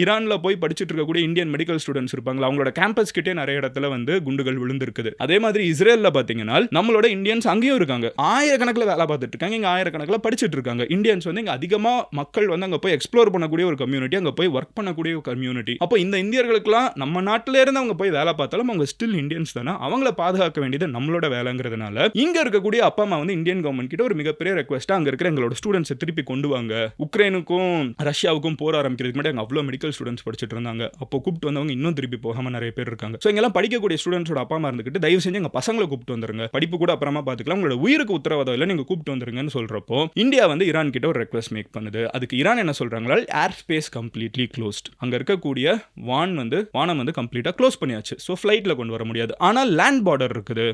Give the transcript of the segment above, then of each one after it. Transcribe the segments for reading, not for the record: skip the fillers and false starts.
ஈரான்ல போய் படிச்சுட்டு இருக்கக்கூடிய இந்தியன் மெடிக்கல் ஸ்டூடெண்ட்ஸ் இருப்பாங்களா, அவங்களோட கேம்பஸ் கிட்டே நிறைய இடத்துல வந்து குண்டுகள் விழுந்திருக்குது. அதே மாதிரி இஸ்ரேல்ல பாத்தீங்கன்னா நம்மளோட இந்தியன்ஸ் அங்கேயும் இருக்காங்க, ஆயிரக்கணக்கில் வேலை பார்த்துட்டு இருக்காங்க, இங்க ஆயிரக்கணக்கில் படிச்சுட்டு இருக்காங்க. இந்தியன்ஸ் வந்து இங்க அதிகமா மக்கள் வந்து அங்க போய் எக்ஸ்ப்ளோர் பண்ணக்கூடிய ஒரு கம்யூனிட்டி, அங்க போய் ஒர்க் பண்ணக்கூடிய ஒரு கம்யூனிட்டி. அப்போ இந்த இந்தியர்களுக்குலாம் நம்ம நாட்டில இருந்து அவங்க போய் வேலை பார்த்தாலும் அவங்க ஸ்டில் இந்தியன்ஸ் தானே, அவங்கள பாதுகாக்க வேண்டியது நம்மளோட வேலைங்கிறதுனால இங்க இருக்கக்கூடிய அப்பா அம்மா வந்து இந்தியன் கவர்மெண்ட் கிட்ட ஒரு மிகப்பெரிய ரெக்வெஸ்ட், அங்க இருக்கிற எங்களோட ஸ்டூடெண்ட்ஸ் திருப்பி கொண்டு வாங்க. உக்ரைனுக்கும் ரஷ்யாவுக்கும் போர் ஆரம்பிக்கிறதுக்கு முன்னாடி அங்க அவ்வளவு மெடிக்கல் ஸ்டூடெண்ட்ஸ் படிச்சுட்டு இருந்தாங்க. அப்போ கூப்பிட்டு வந்தவங்க இன்னும் திருப்பி போகாம நிறைய பேர் இருக்காங்க. சோ இங்கெல்லாம் படிக்கக்கூடிய ஸ்டூடெண்ட்ஸோட அப்பா அம்மா இருந்துகிட்டு தயவு செஞ்சு எங்க பசங்களை கூப்பிட்டு வந்துருங்க, படிப்பு கூட அப்புறமா பாத்துக்கலாம், உங்களோட உயிருக்கு உத்தரவாதம் இல்லை, நீங்க கூப்பிட்டு வந்துருங்கன்னு சொல்றப்போ இந்தியா வந்து ஈரான் கிட்ட ஒரு ரெக்வெஸ்ட் மேக் பண்ணுது. அதுக்கு ஈரான் என்ன சொல்றாங்களா, ஏர் ஸ்பேஸ் கம்ப்ளீட்லி க்ளோஸ்ட், அங்க இருக்கக்கூடிய வானம் வந்து கம்ப்ளீட்டா க்ளோஸ் பண்ணியாச்சு. சோ ஃபிளைட்ல கொண்டு வர முடியாது. ஆனால் லேண்ட் பார்டர் இருக்குது,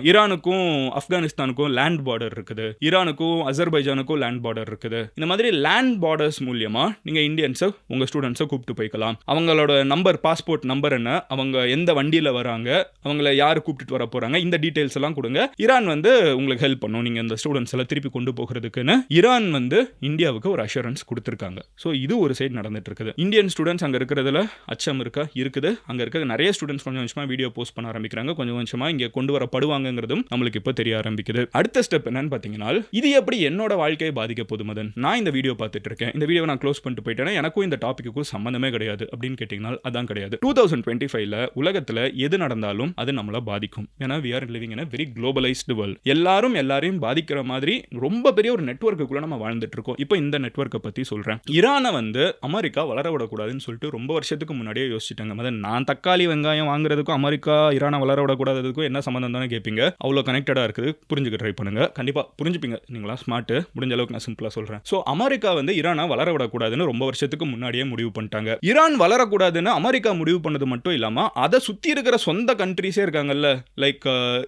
ஈரானுக்கும் ஆப்கானிஸ்தானுக்கும் லேண்ட் பார்டர் இருக்குது, ஈரானுக்கும் அசர்பைஜானுக்கும் லேண்ட் பார்டர் இருக்குது. இந்த மாதிரி லேண்ட் பார்டர்ஸ் மூலமா நீங்க இந்தியன்ஸை உங்க ஸ்டூடெண்ட்ஸை கூப்பிட்டு போய்க்கலாம். அவங்களோட நம்பர், பாஸ்போர்ட் நம்பர் என்ன, அவங்க எந்த வண்டியில வராங்க, அவங்கள யாரு கூப்பிட்டு வர போறாங்க, இந்த டீடைல்ஸ் எல்லாம் கொடுங்க. ஈரான் வந்து உங்களுக்கு ஹெல்ப் பண்ணும் நீங்க இந்த ஸ்டூடெண்ட்ஸ் எல்லாம் திருப்பி கொண்டு போகிறதுக்குன்னு ஈரான் வந்து இந்தியாவுக்கு ஒரு அஷூரன்ஸ் கொடுத்திருக்காங்க. ஸோ இது ஒரு சைடு நடந்துட்டு இருக்குது. இந்தியன் ஸ்டூடெண்ட்ஸ் அங்க இருக்கிறதுல அச்சம் இருக்குது. அங்க இருக்க நிறைய ஸ்டூடெண்ட்ஸ் கொஞ்சம் கொஞ்சமா வீடியோ போஸ்ட் பண்ண ஆரம்பிக்கிறாங்க, கொஞ்சம் கொஞ்சமா இங்க கொண்டு வரப்படுவாங்கிறதும் நம்மளுக்கு இப்போ தெரிய ஆரம்பிக்குது. அடுத்த ஸ்டெப் என்னன்னு பாத்தீங்கன்னா, இது எப்படி என்னோட வாழ்க்கையை பாதிக்க போகுது மதன், நான் இந்த வீடியோ பார்த்துட்டு இருக்கேன், இந்த வீடியோ நான் க்ளோஸ் பண்ணிட்டு போயிட்டேன்னா எனக்கும் இந்த டாபிக்கும் சம்பந்தமே கிடையாது அப்படின்னு கேட்டீங்கன்னா அதான் கிடையாது. 2025ல உலகத்துல எது நடந்தாலும் அது நம்மளை பாதிக்கும். ஏன்னா we are living in a very globalized world. எல்லாரையும் பாதிக்கிற மாதிரி ரொம்ப பெரிய ஒரு நெட்வொர்க்குள்ள நம்ம வாழ்ந்துட்டு இருக்கோம். இப்போ இந்த நெட்வொர்க்கை பத்தி சொல்றேன். ஈரானை வந்து அமெரிக்கா வளர விடக்கூடாதுன்னு சொல்லிட்டு ரொம்ப வருஷத்துக்கு முன்னாடியே யோசிச்சுட்டாங்க. மதன், நான் தக்காளி வெங்காயம் வாங்குறதுக்கும் அமெரிக்கா ஈரானை வளர விடக்கூடாததுக்கும் என்ன சம்பந்தம் தானே கேட்பீங்க. அவ்வளோ கனெக்டடா இருக்குது, புரிஞ்சுக்க ட்ரை பண்ணுங்க, கண்டிப்பா புரிஞ்சுப்பீங்க. நீங்களா ஸ்மார்ட், முடிஞ்ச அளவுக்கு நான் சிம்பிளா சொல்றேன். சோ அமெரிக்கா வந்து ஈரானை வளர விடக்கூடாதுன்னு ரொம்ப வருஷத்துக்கு முன்னாடியே முடிவு பண்ணிட்டாங்க. ஈரான் வளரக்கூடாதுன்னு அமெரிக்கா முடிவு பண்ணது மட்டும் இல்லாம அதை சுத்தி இருக்கிற சொந்த கண்ட்ரீஸே இருக்காங்கல்ல, லைக்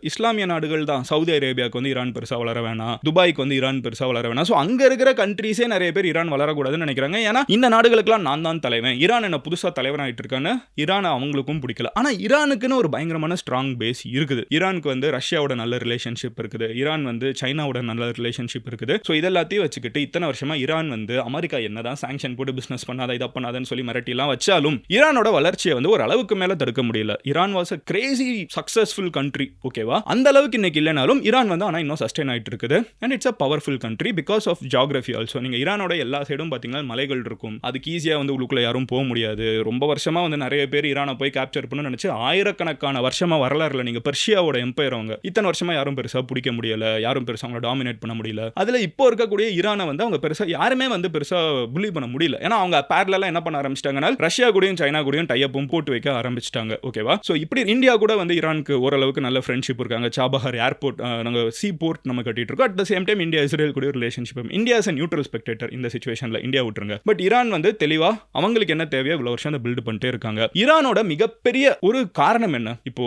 இஸ்லாமிய நாடுகள் தான். சவுதி அரேபியாவுக்கு வந்து ஈரான் பெருசா வளர வேணாம், துபாய்க்கு வந்து ஈரான் பெருசா வளர வேணாம். சோ அங்க இருக்கிற கண்ட்ரீஸே நிறைய பேர் ஈரான் வளரக்கூடாதுன்னு நினைக்கிறாங்க. ஏன்னா இந்த நாடுகளுக்கெல்லாம் நான் தான் தலைவன், ஈரான் என்ன புதுசா தலைவன் ஆயிட்டு இருக்கான்னு ஈரான் அவங்களுக்கும் பிடிக்கல. ஆனா ஈரானுக்குன்னு ஒரு பயங்கரமான ஸ்ட்ராங் பேஸ் இருக்குது. ஈரானுக்கு வந்து ரஷ்யாவோட நல்ல ரிலேஷன்ஷிப் இருக்குது, ஈரான் வந்து சைனாவோட நல்ல ரிலேஷன்ஷிப் இருக்குது. சோ இதெல்லாத்தையும் வச்சுக்கிட்டு இத்தனை வருஷமா ஈரான் வந்து அமெரிக்கா என்னதான் சாங்ஷன் போட்டு பிசினஸ் பண்ணாத இதை பண்ணாதன்னு சொல்லி மிரட்டிலாம் வச்சாலும் ஈரானோட வளர்ச்சியை வந்து ஒரு அளவுக்கு மேல தடுக்க முடியல. Iran was a crazy successful country, ஓகேவா? அந்த அளவுக்கு இன்னைக்கு இல்லைனாலும் ஈரான் வந்து ஆனா இன்னும் சஸ்டெயின் ஆயிட்டு இருக்குது. and it's a powerful country because of geography also. நீங்க ஈரானோட எல்லா சைடும் பாத்தீங்கன்னா மலைகள் இருக்கும், அதுக்கு ஈஸியா வந்து உள்ளுக்குள்ள யாரும் போக முடியாது. ரொம்ப வருஷமா வந்து நிறைய பேர் ஈரானை போய் கேப்சர் பண்ண நினைச்சு ஆயிரக்கணக்கான வருஷமா வரலாறுல நீங்க பெர்ஷியாவோட எம்பையர் அவங்க இத்தனை வருஷமா யாரும் பெருசா பிடிக்க முடியல, யாரும் பெருசா அவங்கள டாமினேட் பண்ண முடியல. அதுல இப்போ இருக்கக்கூடிய ஈரானை வந்து அவங்க பெருசா யாருமே வந்து பெருசா புலி பண்ண முடியல. ஏன்னா அவங்க பேரலா என்ன பண்ண ஆரம்பிச்சிட்டாங்கன்னா ரஷ்யா கூடயும் சைனா கூடயும் டைஅப்பும் போட்டு வைக்க ஆரம்பிச்சிட்டாங்க, ஓகேவா? சோ இப்படி இந்தியா கூட வந்து ஈரானுக்கு ஓரளவுக்கு நல்ல ஃப்ரெண்ட்ஷிப் இருக்காங்க. சாபஹார் ஏர்போர்ட், நாங்க சீ போர்ட் நம்ம கட்டிட்டு இருக்கோம். At the same time India Israel கூட relationship. India is a neutral spectator இந்த சிச்சுவேஷன்ல. இந்தியா விட்டுருங்க. பட் ஈரான் வந்து தெளிவா அவங்களுக்கு என்ன தேவையோ இவ்வளவு வருஷம் அதை பில்ட் பண்ணிட்டே இருக்காங்க. ஈரானோட மிகப்பெரிய ஒரு காரணம் என்ன, இப்போ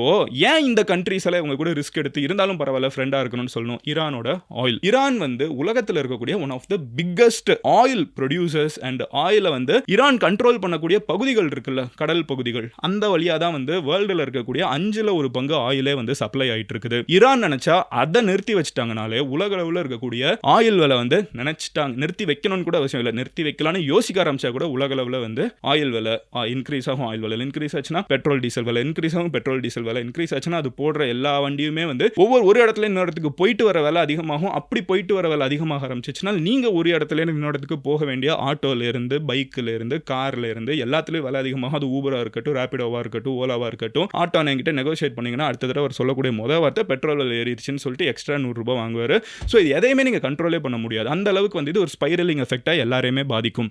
ஏன் இந்த கண்ட்ரீஸ் எல்லாம் இவங்க கூட ரிஸ்க் எடுத்து இருந்தாலும் பரவாயில்ல ஃப்ரெண்டா இருக்கணும்னு சொல்லணும், ஈரானோட ஆயில். ஈரான் வந்து உலகத்தில் இருக்கக்கூடிய one of the biggest oil producers and ஆயில வந்து ஈரான் கண்ட்ரோல் பண்ணக்கூடிய பகுதிகள் இருக்குல்ல, கடல் பகுதிகள், அந்த வழியா தான் வந்து வேர்ல்டுல இருக்கக்கூடிய 5% ஆயிலே வந்து சப்ளை ஆயிட்டு இருக்குது. ஈரான் நினைச்சா அதை நிறுத்தி வச்சுட்டாங்கனாலே உலக அளவுல இருக்கக்கூடிய ஆயில் விலை வந்து நினைச்சிட்டாங்க, நிறுத்தி வைக்கணும்னு கூட அவசியம் இல்லை, நிறுத்தி வைக்கலாம்னு யோசிக்க ஆரம்பிச்சா கூட உலக அளவுல வந்து ஆயில் விலை இன்க்ரீஸ் ஆகும். ஆயில் விலை இன்க்ரீஸ் ஆச்சுன்னா பெட்ரோல் டீசல் விலை இன்க்ரீஸ் ஆகும், பெட்ரோல் டீசல் விலை இன்க்ரீஸ் ஆச்சுன்னா அது போடுற எல்லா வண்டியுமே வந்து ஒரு இடத்துல இன்னொரு இடத்துக்கு போயிட்டு வர விலை அதிகமாகும். அப்படி போயிட்டு வர விலை அதிகமாக ஆரம்பிச்சுச்சுன்னா நீங்க ஒரு இடத்துல இருந்து இன்னொரு இடத்துக்கு போக வேண்டிய ஆட்டோல இருந்து, பைக்ல இருந்து, கார்ல இருந்து எல்லாத்துலயும் விலை அதிகமாக. அது ஊபரா இருக்கட்டும், ரேபிடோவா இருக்கட்டும், ஓலாவா இருக்கட்டும், ஆட்டோ என்கிட்ட நெகோசியேட் பண்ணீங்கன்னா அடுத்த தடவை அவர் சொல்லக்கூடிய முதல் வார்த்தை பெட்ரோல் விலை ஏறிடுச்சுன்னு சொல்லிட்டு எக்ஸ்ட்ரா 100 ரூபாய் வாங்குவாரு. ஸோ இது எதையுமே நீங்க கண்ட்ரோலே பண்ண முடியாது. அந்த அளவுக்கு வந்து இது ஒரு ஸ்பைரலிங் எஃபெக்டா எல்லாரையுமே பாதிக்கும்.